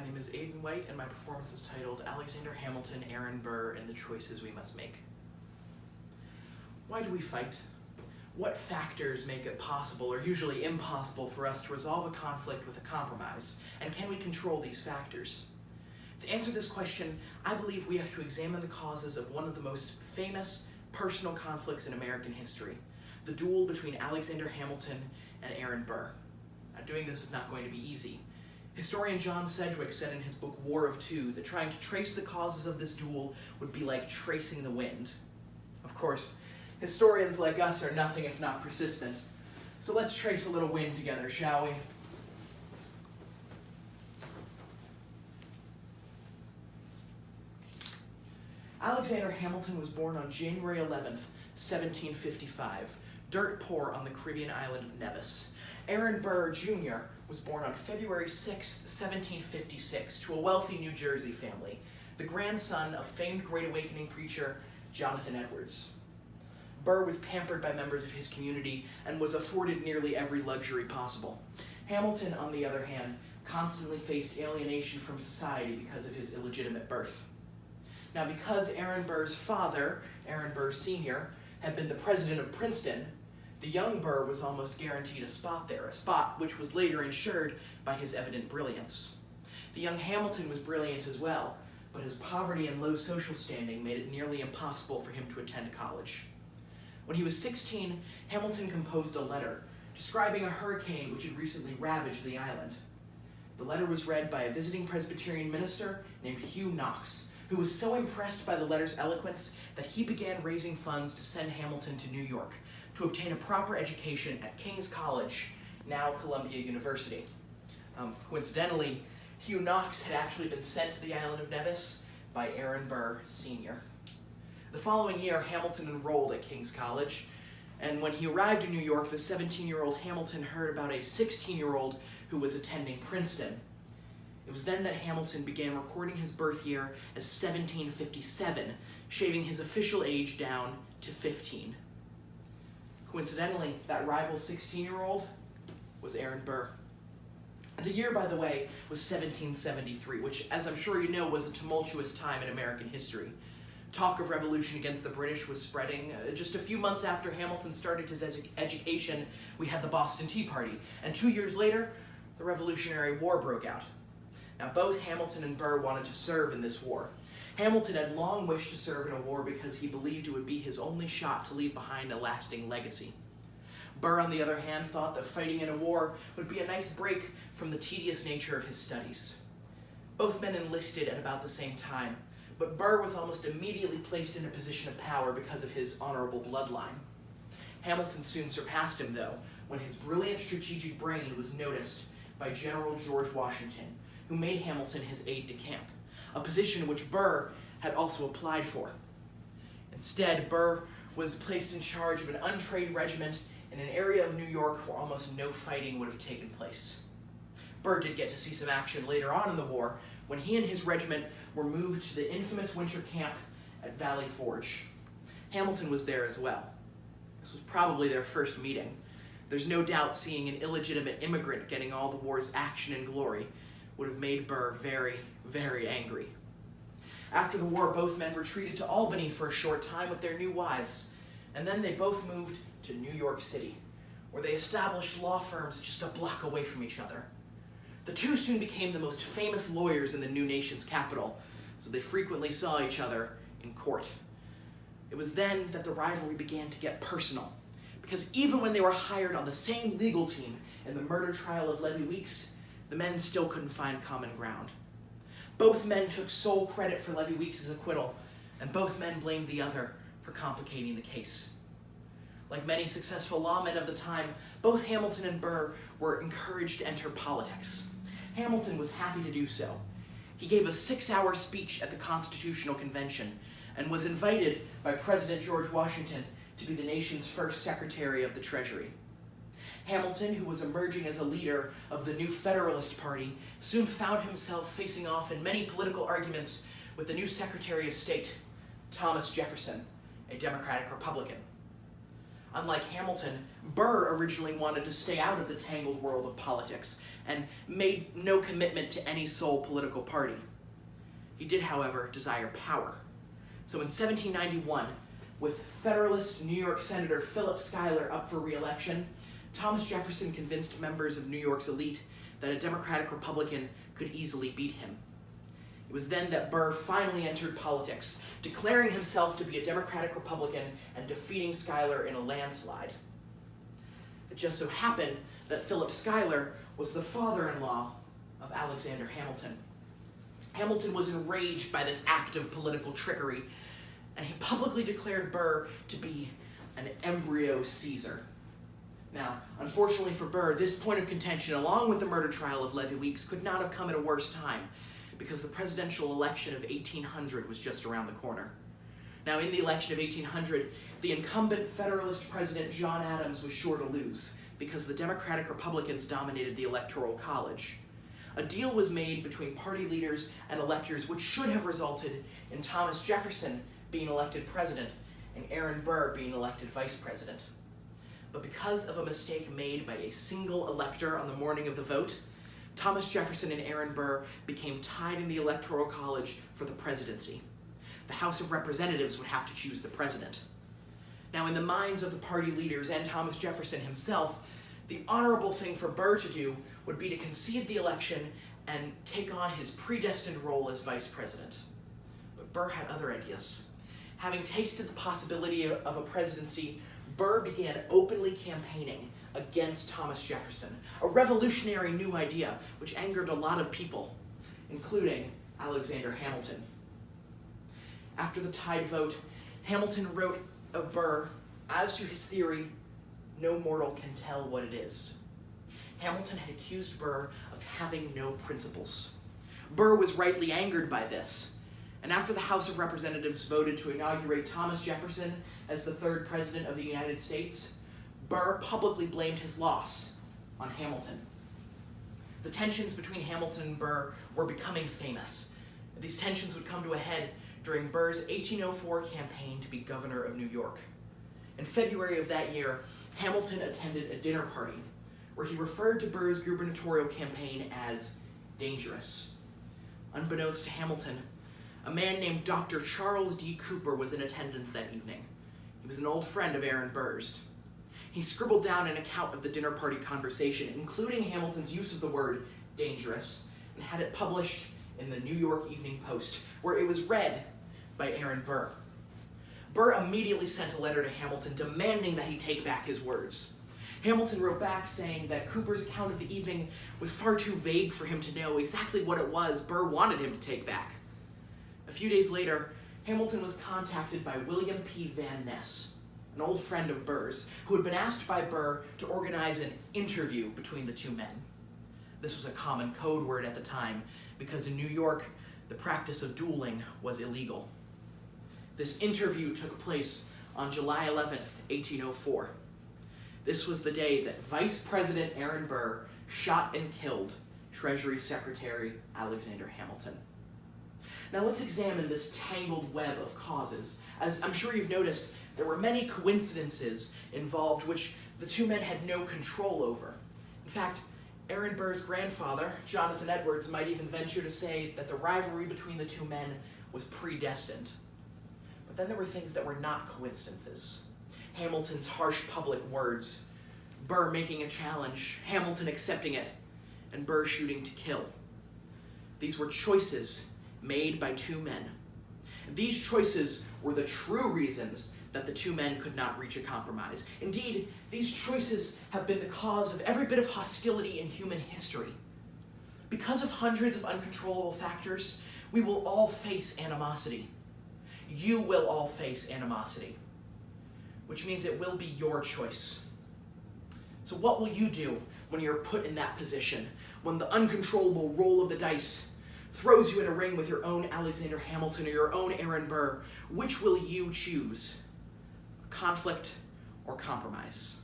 My name is Aiden White, and my performance is titled Alexander Hamilton, Aaron Burr, and the Choices We Must Make. Why do we fight? What factors make it possible, or usually impossible, for us to resolve a conflict with a compromise? And can we control these factors? To answer this question, I believe we have to examine the causes of one of the most famous personal conflicts in American history, the duel between Alexander Hamilton and Aaron Burr. Now, doing this is not going to be easy. Historian John Sedgwick said in his book War of Two that trying to trace the causes of this duel would be like tracing the wind. Of course, historians like us are nothing if not persistent. So let's trace a little wind together, shall we? Alexander Hamilton was born on January 11th, 1755, dirt poor on the Caribbean island of Nevis. Aaron Burr, Jr. was born on February 6, 1756, to a wealthy New Jersey family, the grandson of famed Great Awakening preacher Jonathan Edwards. Burr was pampered by members of his community and was afforded nearly every luxury possible. Hamilton, on the other hand, constantly faced alienation from society because of his illegitimate birth. Now, because Aaron Burr's father, Aaron Burr Sr., had been the president of Princeton, the young Burr was almost guaranteed a spot there, a spot which was later ensured by his evident brilliance. The young Hamilton was brilliant as well, but his poverty and low social standing made it nearly impossible for him to attend college. When he was 16, Hamilton composed a letter describing a hurricane which had recently ravaged the island. The letter was read by a visiting Presbyterian minister named Hugh Knox, who was so impressed by the letter's eloquence that he began raising funds to send Hamilton to New York to obtain a proper education at King's College, now Columbia University. Coincidentally, Hugh Knox had actually been sent to the island of Nevis by Aaron Burr Sr. The following year, Hamilton enrolled at King's College, and when he arrived in New York, the 17-year-old Hamilton heard about a 16-year-old who was attending Princeton. It was then that Hamilton began recording his birth year as 1757, shaving his official age down to 15. Coincidentally, that rival 16-year-old was Aaron Burr. The year, by the way, was 1773, which, as I'm sure you know, was a tumultuous time in American history. Talk of revolution against the British was spreading. Just a few months after Hamilton started his education, we had the Boston Tea Party, and 2 years later, the Revolutionary War broke out. Now, both Hamilton and Burr wanted to serve in this war. Hamilton had long wished to serve in a war because he believed it would be his only shot to leave behind a lasting legacy. Burr, on the other hand, thought that fighting in a war would be a nice break from the tedious nature of his studies. Both men enlisted at about the same time, but Burr was almost immediately placed in a position of power because of his honorable bloodline. Hamilton soon surpassed him, though, when his brilliant strategic brain was noticed by General George Washington, who made Hamilton his aide-de-camp, a position which Burr had also applied for. Instead, Burr was placed in charge of an untrained regiment in an area of New York where almost no fighting would have taken place. Burr did get to see some action later on in the war when he and his regiment were moved to the infamous winter camp at Valley Forge. Hamilton was there as well. This was probably their first meeting. There's no doubt seeing an illegitimate immigrant getting all the war's action and glory would have made Burr very, very angry. After the war, both men retreated to Albany for a short time with their new wives, and then they both moved to New York City, where they established law firms just a block away from each other. The two soon became the most famous lawyers in the new nation's capital, so they frequently saw each other in court. It was then that the rivalry began to get personal, because even when they were hired on the same legal team in the murder trial of Levy Weeks, the men still couldn't find common ground. Both men took sole credit for Levy Weeks' acquittal, and both men blamed the other for complicating the case. Like many successful lawmen of the time, both Hamilton and Burr were encouraged to enter politics. Hamilton was happy to do so. He gave a 6-hour speech at the Constitutional Convention and was invited by President George Washington to be the nation's first Secretary of the Treasury. Hamilton, who was emerging as a leader of the new Federalist Party, soon found himself facing off in many political arguments with the new Secretary of State, Thomas Jefferson, a Democratic Republican. Unlike Hamilton, Burr originally wanted to stay out of the tangled world of politics and made no commitment to any sole political party. He did, however, desire power. So in 1791, with Federalist New York Senator Philip Schuyler up for re-election, Thomas Jefferson convinced members of New York's elite that a Democratic Republican could easily beat him. It was then that Burr finally entered politics, declaring himself to be a Democratic Republican and defeating Schuyler in a landslide. It just so happened that Philip Schuyler was the father-in-law of Alexander Hamilton. Hamilton was enraged by this act of political trickery, and he publicly declared Burr to be an embryo Caesar. Now, unfortunately for Burr, this point of contention, along with the murder trial of Levy Weeks, could not have come at a worse time, because the presidential election of 1800 was just around the corner. Now, in the election of 1800, the incumbent Federalist President John Adams was sure to lose, because the Democratic Republicans dominated the Electoral College. A deal was made between party leaders and electors which should have resulted in Thomas Jefferson being elected president and Aaron Burr being elected vice president. But because of a mistake made by a single elector on the morning of the vote, Thomas Jefferson and Aaron Burr became tied in the Electoral College for the presidency. The House of Representatives would have to choose the president. Now, in the minds of the party leaders and Thomas Jefferson himself, the honorable thing for Burr to do would be to concede the election and take on his predestined role as vice president. But Burr had other ideas. Having tasted the possibility of a presidency, Burr began openly campaigning against Thomas Jefferson, a revolutionary new idea which angered a lot of people, including Alexander Hamilton. After the tied vote, Hamilton wrote of Burr, "As to his theory, no mortal can tell what it is." Hamilton had accused Burr of having no principles. Burr was rightly angered by this, and after the House of Representatives voted to inaugurate Thomas Jefferson as the third president of the United States, Burr publicly blamed his loss on Hamilton. The tensions between Hamilton and Burr were becoming famous. These tensions would come to a head during Burr's 1804 campaign to be governor of New York. In February of that year, Hamilton attended a dinner party where he referred to Burr's gubernatorial campaign as dangerous. Unbeknownst to Hamilton, a man named Dr. Charles D. Cooper was in attendance that evening. He was an old friend of Aaron Burr's. He scribbled down an account of the dinner party conversation, including Hamilton's use of the word dangerous, and had it published in the New York Evening Post, where it was read by Aaron Burr. Burr immediately sent a letter to Hamilton demanding that he take back his words. Hamilton wrote back saying that Cooper's account of the evening was far too vague for him to know exactly what it was Burr wanted him to take back. A few days later, Hamilton was contacted by William P. Van Ness, an old friend of Burr's, who had been asked by Burr to organize an interview between the two men. This was a common code word at the time, because in New York, the practice of dueling was illegal. This interview took place on July 11th, 1804. This was the day that Vice President Aaron Burr shot and killed Treasury Secretary Alexander Hamilton. Now let's examine this tangled web of causes. As I'm sure you've noticed, there were many coincidences involved which the two men had no control over. In fact, Aaron Burr's grandfather, Jonathan Edwards, might even venture to say that the rivalry between the two men was predestined. But then there were things that were not coincidences. Hamilton's harsh public words, Burr making a challenge, Hamilton accepting it, and Burr shooting to kill. These were choices made by two men. These choices were the true reasons that the two men could not reach a compromise. Indeed, these choices have been the cause of every bit of hostility in human history. Because of hundreds of uncontrollable factors, we will all face animosity. You will all face animosity, which means it will be your choice. So what will you do when you're put in that position, when the uncontrollable roll of the dice throws you in a ring with your own Alexander Hamilton or your own Aaron Burr? Which will you choose? Conflict or compromise?